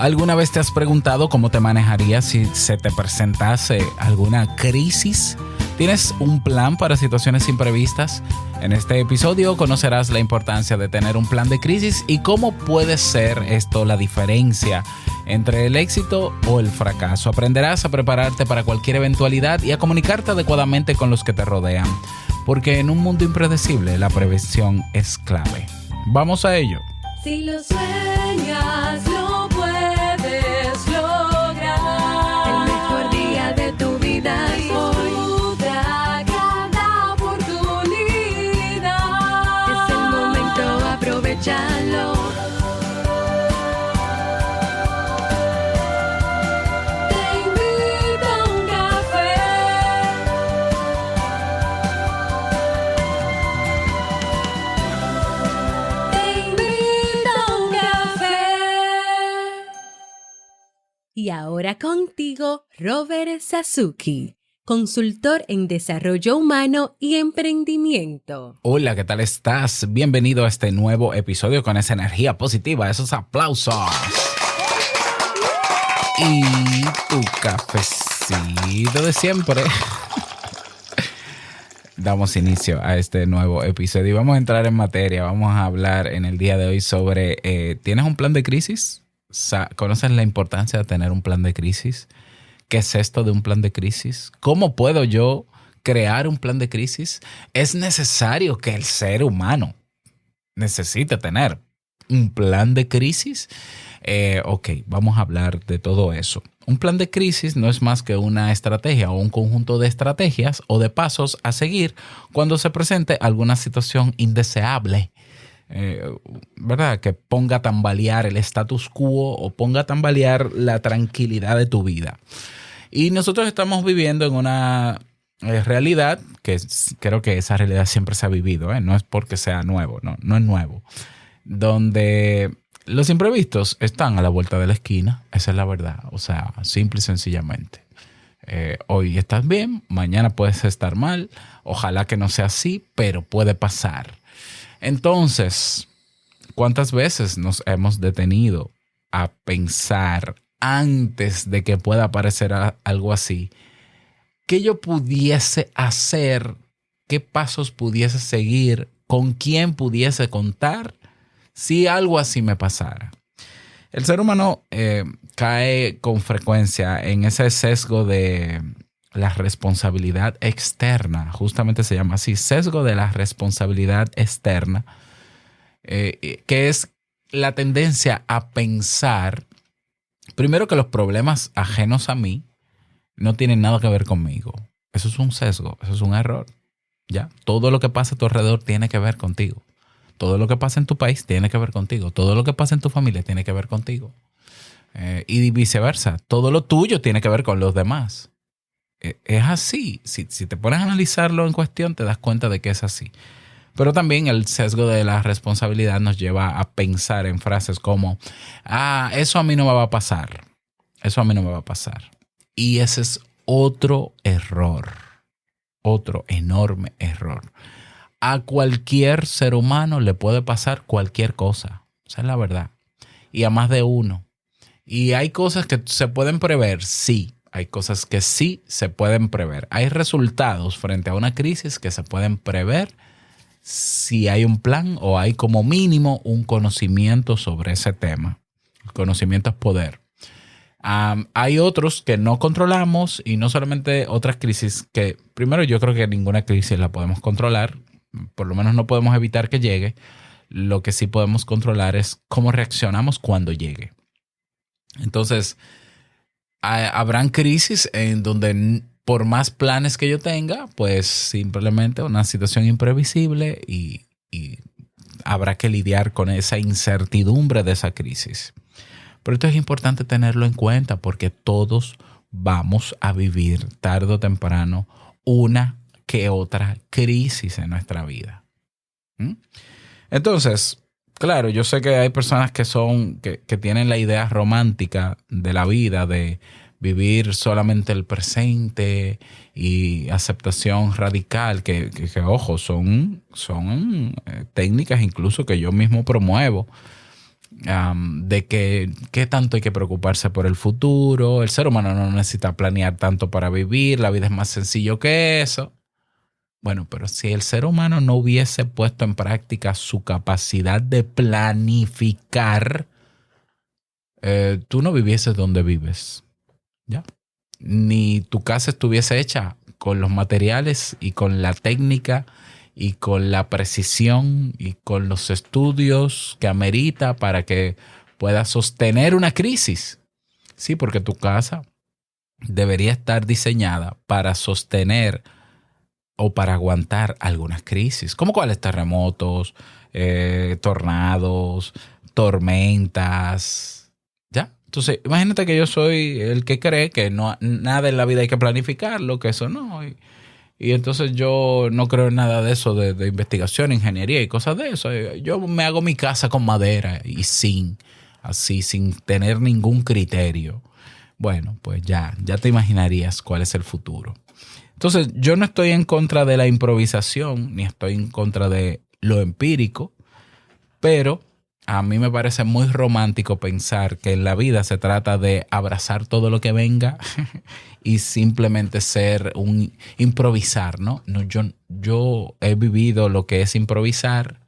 ¿Alguna vez te has preguntado cómo te manejarías si se te presentase alguna crisis? ¿Tienes un plan para situaciones imprevistas? En este episodio conocerás la importancia de tener un plan de crisis y cómo puede ser esto la diferencia entre el éxito o el fracaso. Aprenderás a prepararte para cualquier eventualidad y a comunicarte adecuadamente con los que te rodean, porque en un mundo impredecible la prevención es clave. ¡Vamos a ello! Si lo sueñas, lo puedes lograr. El mejor día de tu vida es hoy. Disfruta cada oportunidad. Es el momento, aprovechalo. Te invito a un café. Te invito a un café. Y ahora contigo, Robert Sasuki, consultor en desarrollo humano y emprendimiento. Hola, ¿qué tal estás? Bienvenido a este nuevo episodio con esa energía positiva, esos aplausos. Y tu cafecito de siempre. Damos inicio a este nuevo episodio y vamos a entrar en materia. Vamos a hablar en el día de hoy sobre, ¿tienes un plan de crisis? ¿Conoces la importancia de tener un plan de crisis? ¿Qué es esto de un plan de crisis? ¿Cómo puedo yo crear un plan de crisis? Es necesario que el ser humano necesite tener un plan de crisis. Ok, vamos a hablar de todo eso. Un plan de crisis no es más que una estrategia o un conjunto de estrategias o de pasos a seguir cuando se presente alguna situación indeseable. ¿Verdad? Que ponga a tambalear el status quo o ponga a tambalear la tranquilidad de tu vida. Y nosotros estamos viviendo en una realidad que creo que esa realidad siempre se ha vivido, no es porque sea nuevo, no es nuevo, donde los imprevistos están a la vuelta de la esquina, esa es la verdad, o sea, simple y sencillamente. Hoy estás bien, mañana puedes estar mal, ojalá que no sea así, pero puede pasar. Entonces, ¿cuántas veces nos hemos detenido a pensar antes de que pueda aparecer algo así? ¿Qué yo pudiese hacer? ¿Qué pasos pudiese seguir? ¿Con quién pudiese contar si algo así me pasara? El ser humano cae con frecuencia en ese sesgo de la responsabilidad externa, justamente se llama así, sesgo de la responsabilidad externa, que es la tendencia a pensar, primero, que los problemas ajenos a mí no tienen nada que ver conmigo. Eso es un sesgo, eso es un error. ¿Ya? Todo lo que pasa a tu alrededor tiene que ver contigo. Todo lo que pasa en tu país tiene que ver contigo. Todo lo que pasa en tu familia tiene que ver contigo. Y viceversa. Todo lo tuyo tiene que ver con los demás. Es así. Si te pones a analizarlo en cuestión, te das cuenta de que es así. Pero también el sesgo de la responsabilidad nos lleva a pensar en frases como, eso a mí no me va a pasar. Eso a mí no me va a pasar. Y ese es otro error. Otro enorme error. A cualquier ser humano le puede pasar cualquier cosa. Esa es la verdad. Y a más de uno. Y hay cosas que se pueden prever, sí. Hay cosas que sí se pueden prever. Hay resultados frente a una crisis que se pueden prever si hay un plan o hay como mínimo un conocimiento sobre ese tema. El conocimiento es poder. Hay otros que no controlamos y no solamente otras crisis que, primero, yo creo que ninguna crisis la podemos controlar. Por lo menos no podemos evitar que llegue. Lo que sí podemos controlar es cómo reaccionamos cuando llegue. Entonces, habrán crisis en donde por más planes que yo tenga, pues simplemente una situación imprevisible y habrá que lidiar con esa incertidumbre de esa crisis. Pero esto es importante tenerlo en cuenta porque todos vamos a vivir tarde o temprano una que otra crisis en nuestra vida. Entonces, claro, yo sé que hay personas que tienen la idea romántica de la vida, de vivir solamente el presente y aceptación radical, que ojo, son técnicas incluso que yo mismo promuevo. de que qué tanto hay que preocuparse por el futuro. El ser humano no necesita planear tanto para vivir, la vida es más sencillo que eso. Bueno, pero si el ser humano no hubiese puesto en práctica su capacidad de planificar, tú no vivieses donde vives, ¿ya? Ni tu casa estuviese hecha con los materiales y con la técnica y con la precisión y con los estudios que amerita para que pueda sostener una crisis. Sí, porque tu casa debería estar diseñada para sostener o para aguantar algunas crisis, como cuáles terremotos, tornados, tormentas, ¿ya? Entonces, imagínate que yo soy el que cree que no, nada en la vida hay que planificarlo, que eso no. Y entonces yo no creo en nada de eso, de investigación, ingeniería y cosas de eso. Yo me hago mi casa con madera y sin tener ningún criterio. Bueno, pues ya te imaginarías cuál es el futuro. Entonces, yo no estoy en contra de la improvisación, ni estoy en contra de lo empírico, pero a mí me parece muy romántico pensar que en la vida se trata de abrazar todo lo que venga y simplemente ser un improvisar, ¿no? No, yo he vivido lo que es improvisar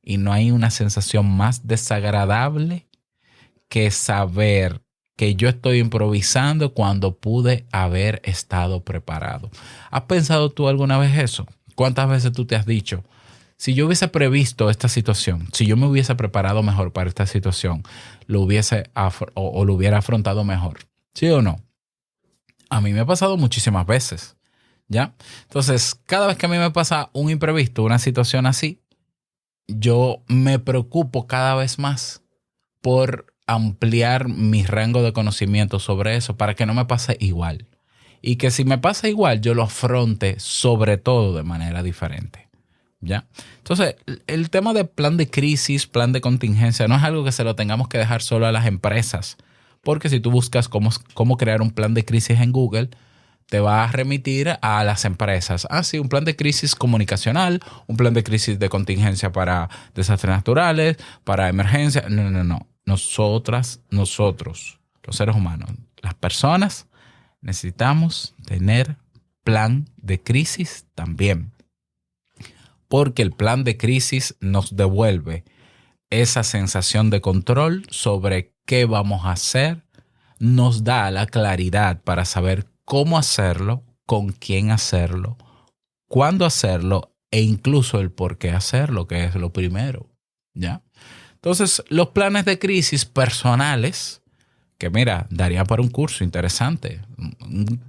y no hay una sensación más desagradable que saber que yo estoy improvisando cuando pude haber estado preparado. ¿Has pensado tú alguna vez eso? ¿Cuántas veces tú te has dicho, si yo hubiese previsto esta situación, si yo me hubiese preparado mejor para esta situación, lo hubiera afrontado mejor? ¿Sí o no? A mí me ha pasado muchísimas veces, ¿ya? Entonces, cada vez que a mí me pasa un imprevisto, una situación así, yo me preocupo cada vez más por ampliar mi rango de conocimiento sobre eso para que no me pase igual. Y que si me pasa igual, yo lo afronte sobre todo de manera diferente. ¿Ya? Entonces, el tema de plan de crisis, plan de contingencia, no es algo que se lo tengamos que dejar solo a las empresas. Porque si tú buscas cómo crear un plan de crisis en Google, te va a remitir a las empresas. Ah, sí, un plan de crisis comunicacional, un plan de crisis de contingencia para desastres naturales, para emergencia. No. Nosotros, los seres humanos, las personas, necesitamos tener plan de crisis también. Porque el plan de crisis nos devuelve esa sensación de control sobre qué vamos a hacer, nos da la claridad para saber cómo hacerlo, con quién hacerlo, cuándo hacerlo e incluso el por qué hacerlo, que es lo primero, ¿ya? Entonces, los planes de crisis personales, que mira, daría para un curso interesante,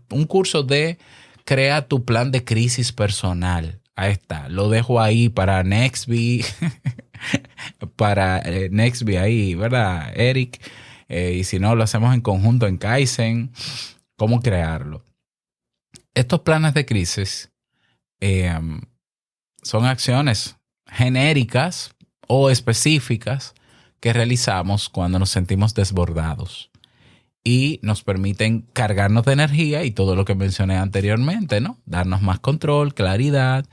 un curso de crea tu plan de crisis personal. Ahí está, lo dejo ahí para Nextbee, para Nextbee ahí, ¿verdad, Eric? Y si no, lo hacemos en conjunto en Kaizen, cómo crearlo. Estos planes de crisis son acciones genéricas o específicas que realizamos cuando nos sentimos desbordados y nos permiten cargarnos de energía y todo lo que mencioné anteriormente, ¿no? Darnos más control, claridad,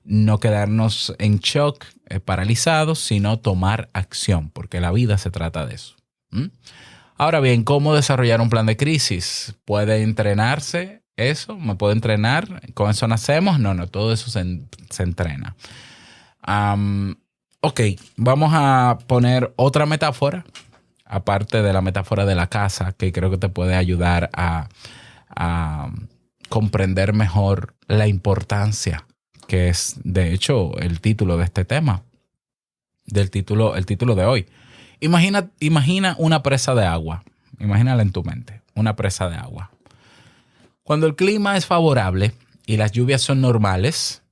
no quedarnos en shock, paralizados, sino tomar acción, porque la vida se trata de eso. Ahora bien, ¿cómo desarrollar un plan de crisis? ¿Puede entrenarse eso? ¿Me puedo entrenar? ¿Con eso nacemos? No, todo eso se entrena. Ok, vamos a poner otra metáfora, aparte de la metáfora de la casa, que creo que te puede ayudar a comprender mejor la importancia, que es, de hecho, el título de este tema, el título de hoy. Imagina una presa de agua. Imagínala en tu mente, una presa de agua. Cuando el clima es favorable y las lluvias son normales,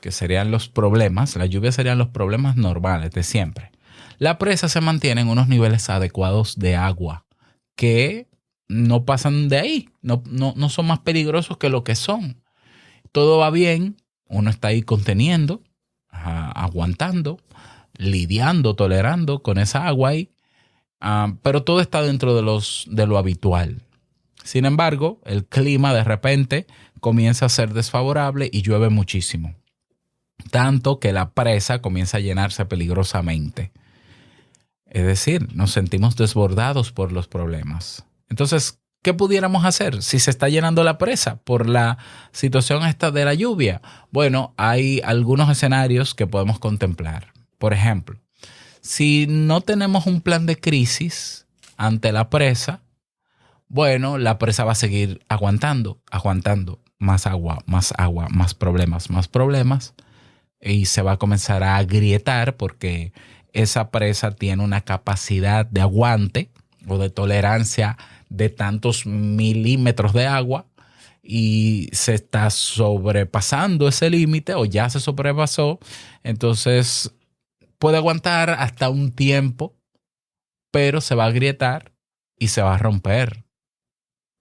que serían los problemas, las lluvias serían los problemas normales de siempre. La presa se mantiene en unos niveles adecuados de agua que no pasan de ahí, no son más peligrosos que lo que son. Todo va bien, uno está ahí conteniendo, aguantando, lidiando, tolerando con esa agua ahí, pero todo está dentro de lo habitual. Sin embargo, el clima de repente comienza a ser desfavorable y llueve muchísimo. Tanto que la presa comienza a llenarse peligrosamente. Es decir, nos sentimos desbordados por los problemas. Entonces, ¿qué pudiéramos hacer si se está llenando la presa por la situación esta de la lluvia? Bueno, hay algunos escenarios que podemos contemplar. Por ejemplo, si no tenemos un plan de crisis ante la presa, bueno, la presa va a seguir aguantando, aguantando más agua, más problemas y se va a comenzar a agrietar porque esa presa tiene una capacidad de aguante o de tolerancia de tantos milímetros de agua y se está sobrepasando ese límite o ya se sobrepasó, entonces puede aguantar hasta un tiempo, pero se va a agrietar y se va a romper.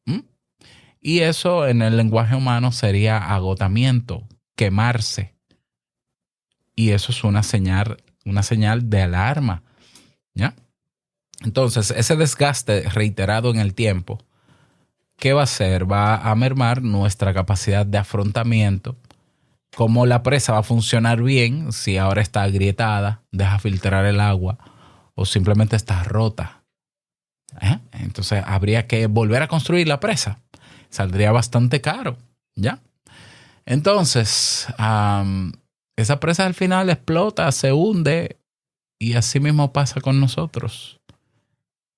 ¿Mm? Y eso en el lenguaje humano sería agotamiento, quemarse. Y eso es una señal de alarma, ¿ya? Entonces, ese desgaste reiterado en el tiempo, ¿qué va a hacer? Va a mermar nuestra capacidad de afrontamiento. Cómo la presa va a funcionar bien si ahora está agrietada, deja filtrar el agua o simplemente está rota. Entonces, habría que volver a construir la presa. Saldría bastante caro, ¿ya? Entonces, esa presa al final explota, se hunde y así mismo pasa con nosotros.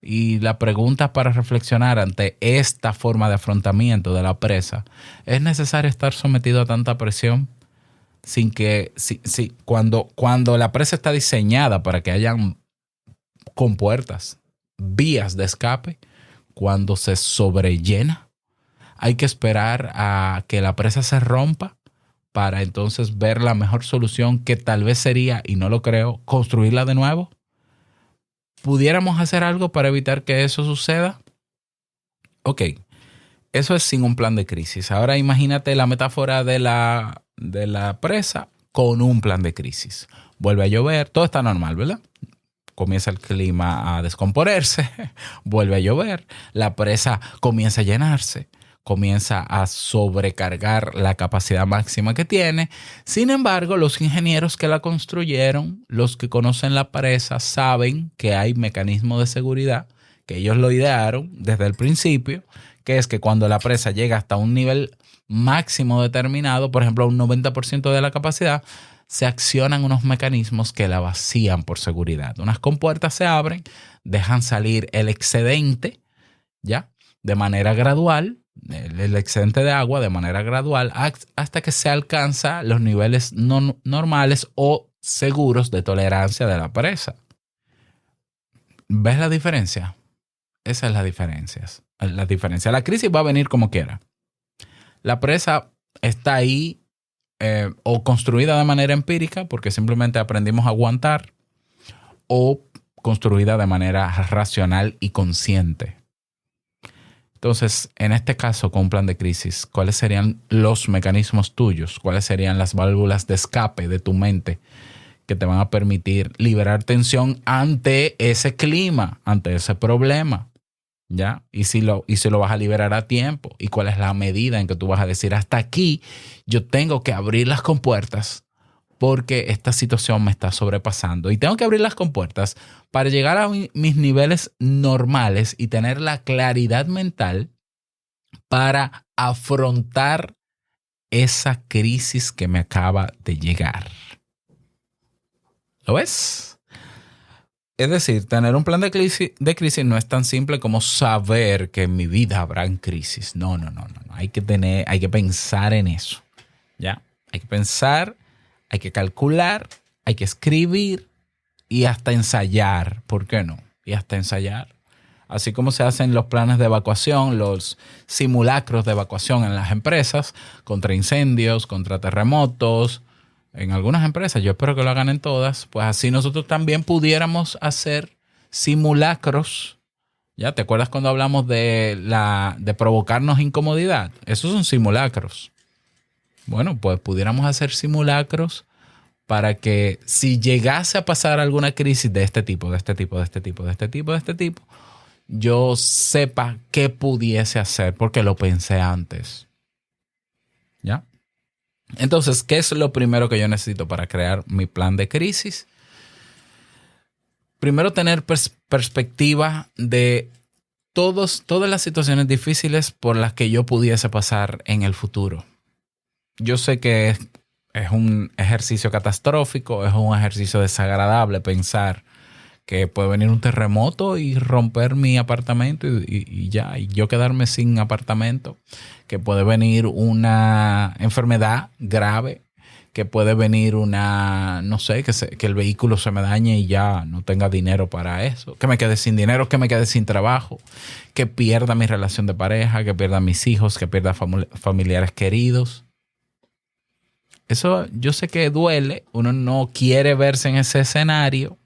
Y la pregunta para reflexionar ante esta forma de afrontamiento de la presa, ¿es necesario estar sometido a tanta presión? Sin que, cuando la presa está diseñada para que hayan compuertas, vías de escape, cuando se sobrellena, hay que esperar a que la presa se rompa para entonces ver la mejor solución que tal vez sería, y no lo creo, construirla de nuevo. ¿Pudiéramos hacer algo para evitar que eso suceda? Ok, eso es sin un plan de crisis. Ahora imagínate la metáfora de la presa con un plan de crisis. Vuelve a llover, todo está normal, ¿verdad? Comienza el clima a descomponerse, vuelve a llover, la presa comienza a llenarse, comienza a sobrecargar la capacidad máxima que tiene. Sin embargo, los ingenieros que la construyeron, los que conocen la presa, saben que hay mecanismos de seguridad, que ellos lo idearon desde el principio, que es que cuando la presa llega hasta un nivel máximo determinado, por ejemplo, un 90% de la capacidad, se accionan unos mecanismos que la vacían por seguridad. Unas compuertas se abren, dejan salir el excedente, ¿ya? De manera gradual, el excedente de agua de manera gradual hasta que se alcanza los niveles no normales o seguros de tolerancia de la presa. ¿Ves la diferencia? Esa es la diferencia. La crisis va a venir como quiera. La presa está ahí o construida de manera empírica porque simplemente aprendimos a aguantar, o construida de manera racional y consciente. Entonces, en este caso, con un plan de crisis, ¿cuáles serían los mecanismos tuyos? ¿Cuáles serían las válvulas de escape de tu mente que te van a permitir liberar tensión ante ese clima, ante ese problema? ¿Ya? Y si lo vas a liberar a tiempo. ¿Y cuál es la medida en que tú vas a decir, hasta aquí yo tengo que abrir las compuertas porque esta situación me está sobrepasando? Y tengo que abrir las compuertas para llegar a mis niveles normales y tener la claridad mental para afrontar esa crisis que me acaba de llegar. ¿Lo ves? Es decir, tener un plan de crisis no es tan simple como saber que en mi vida habrán crisis. No. Hay que pensar en eso. ¿Ya? Hay que pensar, hay que calcular, hay que escribir y hasta ensayar. ¿Por qué no? Y hasta ensayar. Así como se hacen los planes de evacuación, los simulacros de evacuación en las empresas, contra incendios, contra terremotos. En algunas empresas, yo espero que lo hagan en todas, pues así nosotros también pudiéramos hacer simulacros. ¿Ya? ¿Te acuerdas cuando hablamos de provocarnos incomodidad? Esos son simulacros. Bueno, pues pudiéramos hacer simulacros para que si llegase a pasar alguna crisis de este tipo, yo sepa qué pudiese hacer porque lo pensé antes. ¿Ya? Entonces, ¿qué es lo primero que yo necesito para crear mi plan de crisis? primero tener perspectiva de todas las situaciones difíciles por las que yo pudiese pasar en el futuro. Yo sé que es un ejercicio catastrófico, es un ejercicio desagradable pensar que puede venir un terremoto y romper mi apartamento y ya, y yo quedarme sin apartamento, que puede venir una enfermedad grave, que puede venir una, no sé, que el vehículo se me dañe y ya no tenga dinero para eso, que me quede sin dinero, que me quede sin trabajo, que pierda mi relación de pareja, que pierda mis hijos, que pierda familiares queridos. Eso yo sé que duele, uno no quiere verse en ese escenario,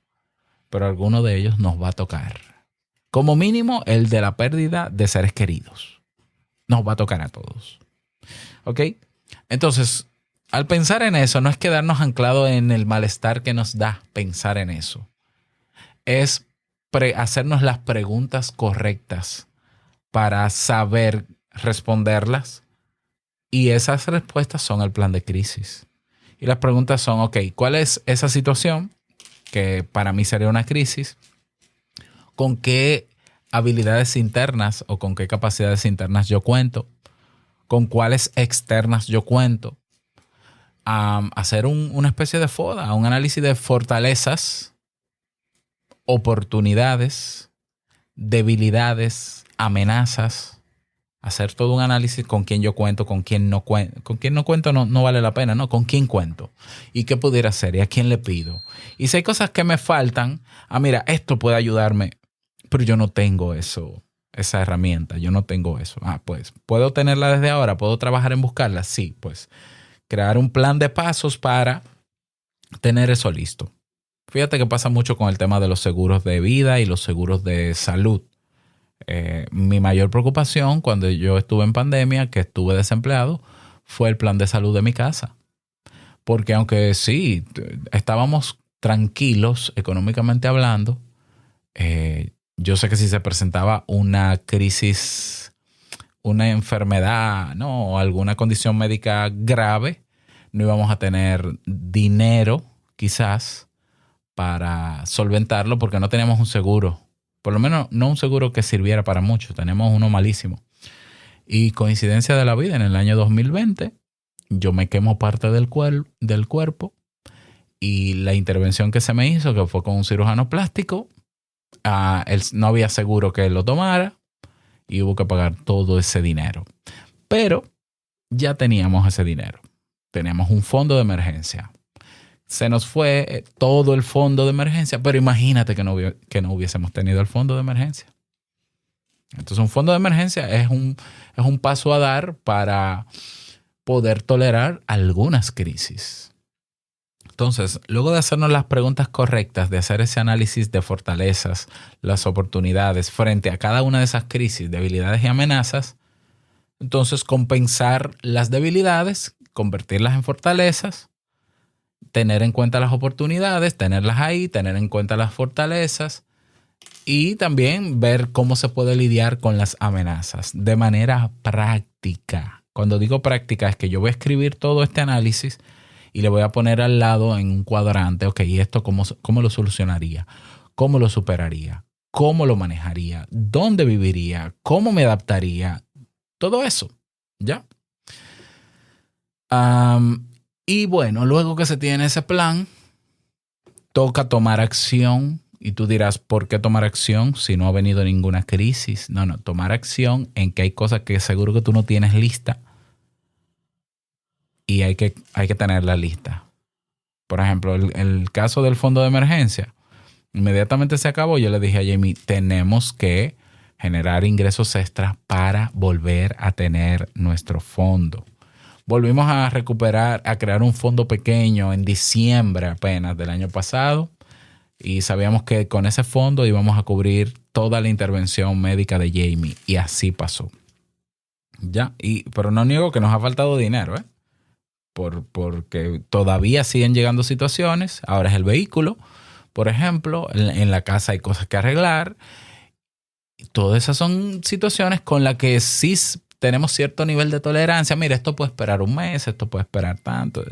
pero alguno de ellos nos va a tocar. Como mínimo, el de la pérdida de seres queridos. Nos va a tocar a todos. ¿Ok? Entonces, al pensar en eso, no es quedarnos anclados en el malestar que nos da pensar en eso. Es hacernos las preguntas correctas para saber responderlas. Y esas respuestas son el plan de crisis. Y las preguntas son, ok, ¿cuál es esa situación que para mí sería una crisis? ¿Con qué habilidades internas o con qué capacidades internas yo cuento? ¿Con cuáles externas yo cuento? Hacer una especie de FODA, un análisis de fortalezas, oportunidades, debilidades, amenazas. Hacer todo un análisis con quién yo cuento, con quién no cuento. Con quién no cuento no vale la pena, ¿no? Con quién cuento y qué pudiera hacer y a quién le pido. Y si hay cosas que me faltan, mira, esto puede ayudarme, pero yo no tengo esa herramienta, yo no tengo eso. Pues, ¿puedo tenerla desde ahora? ¿Puedo trabajar en buscarla? Sí, pues crear un plan de pasos para tener eso listo. Fíjate que pasa mucho con el tema de los seguros de vida y los seguros de salud. Mi mayor preocupación cuando yo estuve en pandemia, que estuve desempleado, fue el plan de salud de mi casa. Porque aunque sí, estábamos tranquilos económicamente hablando, yo sé que si se presentaba una crisis, una enfermedad, ¿no? O alguna condición médica grave, no íbamos a tener dinero quizás para solventarlo porque no teníamos un seguro. Por lo menos no un seguro que sirviera para mucho. Tenemos uno malísimo. Y coincidencia de la vida, en el año 2020, yo me quemo parte del cuerpo y la intervención que se me hizo, que fue con un cirujano plástico, no había seguro que lo tomara y hubo que pagar todo ese dinero. Pero ya teníamos ese dinero. Teníamos un fondo de emergencia. Se nos fue todo el fondo de emergencia, pero imagínate que no hubiésemos tenido el fondo de emergencia. Entonces, un fondo de emergencia es un paso a dar para poder tolerar algunas crisis. Entonces, luego de hacernos las preguntas correctas, de hacer ese análisis de fortalezas, las oportunidades frente a cada una de esas crisis, debilidades y amenazas, entonces compensar las debilidades, convertirlas en fortalezas, tener en cuenta las oportunidades, tenerlas ahí, tener en cuenta las fortalezas y también ver cómo se puede lidiar con las amenazas de manera práctica. Cuando digo práctica es que yo voy a escribir todo este análisis y le voy a poner al lado en un cuadrante, ok, ¿y esto cómo lo solucionaría? ¿Cómo lo superaría? ¿Cómo lo manejaría? ¿Dónde viviría? ¿Cómo me adaptaría? Todo eso, ¿ya? Y bueno, luego que se tiene ese plan, toca tomar acción. Y tú dirás, ¿por qué tomar acción si no ha venido ninguna crisis? No, tomar acción en que hay cosas que seguro que tú no tienes lista y hay que tenerla lista. Por ejemplo, el caso del fondo de emergencia. Inmediatamente se acabó, yo le dije a Jamie, tenemos que generar ingresos extras para volver a tener nuestro fondo. Volvimos a recuperar, a crear un fondo pequeño en diciembre apenas del año pasado y sabíamos que con ese fondo íbamos a cubrir toda la intervención médica de Jamie y así pasó. Ya, pero no niego que nos ha faltado dinero, porque todavía siguen llegando situaciones. Ahora es el vehículo, por ejemplo, en la casa hay cosas que arreglar. Todas esas son situaciones con las que sí tenemos cierto nivel de tolerancia. Mira, esto puede esperar un mes, esto puede esperar tanto.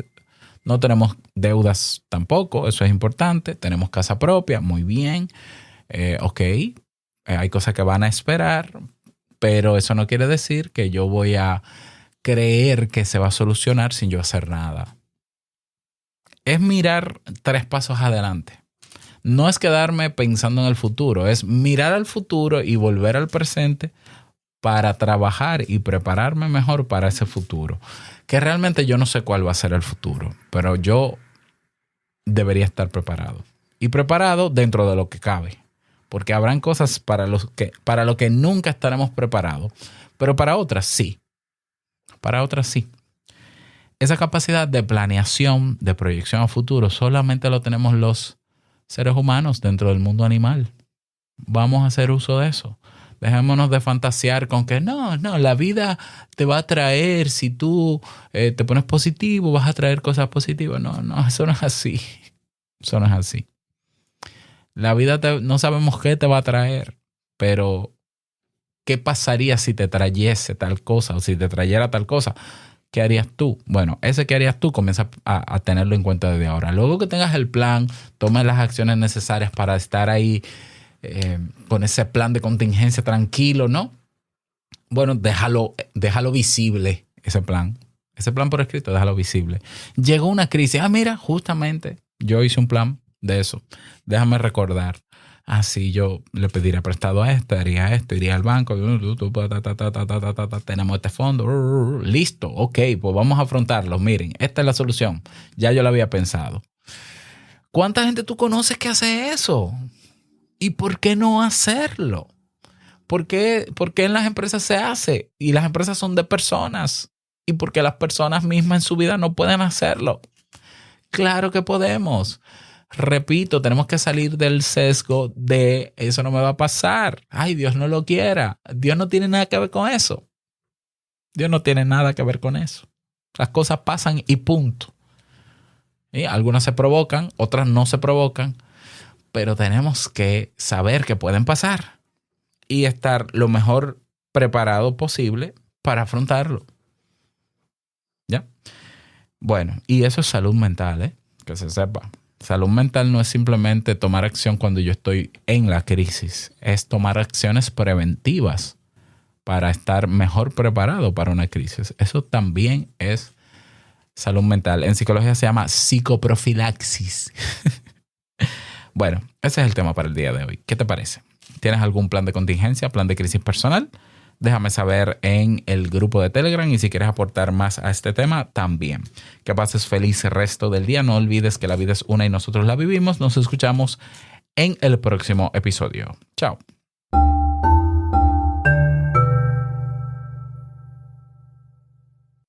No tenemos deudas tampoco, eso es importante. Tenemos casa propia, muy bien. Ok, hay cosas que van a esperar, pero eso no quiere decir que yo voy a creer que se va a solucionar sin yo hacer nada. Es mirar 3 pasos adelante. No es quedarme pensando en el futuro, es mirar al futuro y volver al presente para trabajar y prepararme mejor para ese futuro. Que realmente yo no sé cuál va a ser el futuro, pero yo debería estar preparado. Y preparado dentro de lo que cabe. Porque habrán cosas para lo que nunca estaremos preparados, pero para otras sí. Para otras sí. Esa capacidad de planeación, de proyección a futuro, solamente lo tenemos los seres humanos dentro del mundo animal. Vamos a hacer uso de eso. Dejémonos de fantasear con que no, la vida te va a traer, si tú te pones positivo, vas a traer cosas positivas. No, eso no es así. Eso no es así. La vida no sabemos qué te va a traer, pero ¿qué pasaría si te trayese tal cosa o si te trayera tal cosa? ¿Qué harías tú? Bueno, ese que harías tú comienza a tenerlo en cuenta desde ahora. Luego que tengas el plan, tomes las acciones necesarias para estar ahí con ese plan de contingencia tranquilo, ¿no? Bueno, déjalo visible, ese plan. Ese plan por escrito, déjalo visible. Llegó una crisis. Mira, justamente yo hice un plan de eso. Déjame recordar. Así yo le pediría prestado a esto, haría esto, iría al banco, tenemos este fondo, listo, ok, pues vamos a afrontarlo. Miren, esta es la solución. Ya yo lo había pensado. ¿Cuánta gente tú conoces que hace eso? ¿Y por qué no hacerlo? ¿Por qué en las empresas se hace? Y las empresas son de personas. ¿Y por qué las personas mismas en su vida no pueden hacerlo? Claro que podemos. Repito, tenemos que salir del sesgo de eso no me va a pasar. Ay, Dios no lo quiera. Dios no tiene nada que ver con eso. Dios no tiene nada que ver con eso. Las cosas pasan y punto. ¿Sí? Algunas se provocan, otras no se provocan, pero tenemos que saber que pueden pasar y estar lo mejor preparado posible para afrontarlo. ¿Ya? Bueno, y eso es salud mental, ¿eh? Que se sepa. Salud mental no es simplemente tomar acción cuando yo estoy en la crisis, es tomar acciones preventivas para estar mejor preparado para una crisis. Eso también es salud mental. En psicología se llama psicoprofilaxis. Bueno, ese es el tema para el día de hoy. ¿Qué te parece? ¿Tienes algún plan de contingencia, plan de crisis personal? Déjame saber en el grupo de Telegram y si quieres aportar más a este tema, también. Que pases feliz resto del día. No olvides que la vida es una y nosotros la vivimos. Nos escuchamos en el próximo episodio. Chao.